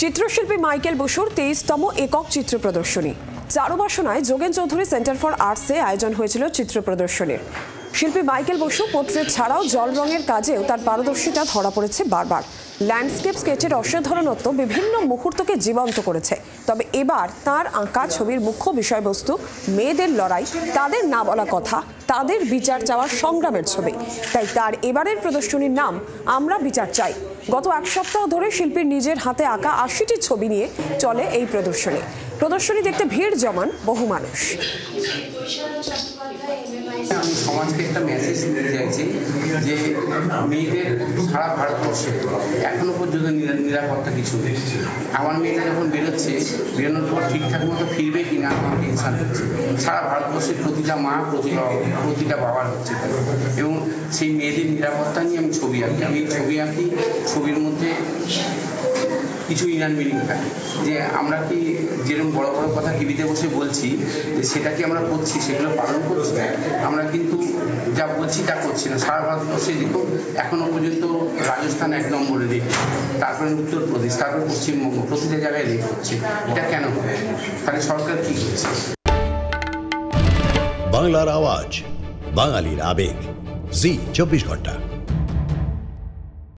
চিত্রশিল্পী মাইকেল বসুর 23তম একক চিত্র প্রদর্শনী চারুবাসনায় যোগেন চৌধুরী সেন্টার ফর আর্টসে আয়োজন হয়েছিল চিত্র প্রদর্শনীর। শিল্পী মাইকেল বসু পোর্ট্রেট ছাড়াও জল রঙের কাজেও তার পারদর্শিতা ধরা পড়েছে বারবার। ল্যান্ডস্কেপ স্কেচের অসাধারণত্ব বিভিন্ন মুহূর্তকে জীবন্ত করেছে। তবে এবার তার আঁকা ছবির মুখ্য বিষয়বস্তু মেয়েদের লড়াই, তাদের না বলা কথা, তাদের বিচার চাওয়ার সংগ্রামের ছবি। তাই তার এবারের প্রদর্শনীর নাম আমরা বিচার চাই। গত এক সপ্তাহ ধরে শিল্পীর নিজের হাতে আঁকা ৮০টি ছবি নিয়ে চলে এই প্রদর্শনী দেখতে ভিড় জমান বহু মানুষ। আমি সমাজকে একটা মেসেজ দিতে চাইছি যে মেয়েদের সারা ভারতবর্ষে এখনো পর্যন্ত নিরাপত্তা কিছু নেই। আমার মেয়েটা যখন বেরোনোর পর ঠিকঠাক মতো ফিরবে কিনা আমার টেনশন হচ্ছে। সারা ভারতবর্ষের প্রতিটা মা প্রতিটা বাবার হচ্ছে, এবং সেই মেয়েদের নিরাপত্তা নিয়ে আমি ছবি আঁকি। ছবির মধ্যে কিছু ইনার মিনিং থাকে, যে আমরা কি যেরকম বড় বড় কথা টিভিতে বসে বলছি যে সেটা কি আমরা করছি, সেগুলো পালন করছি না। আমরা কিন্তু যা বলছি তা করছি না। সারা ভারতবর্ষে দেখুন এখনো পর্যন্ত রাজস্থান ১ নম্বরে রেট, তারপরে উত্তরপ্রদেশ, তারপরে পশ্চিমবঙ্গ, প্রতিটা জায়গায় রেট হচ্ছে। এটা কেন? তাহলে সরকার কি করছে? বাংলার আওয়াজ, বাঙালির আবেগ, জি ২৪ ঘন্টা।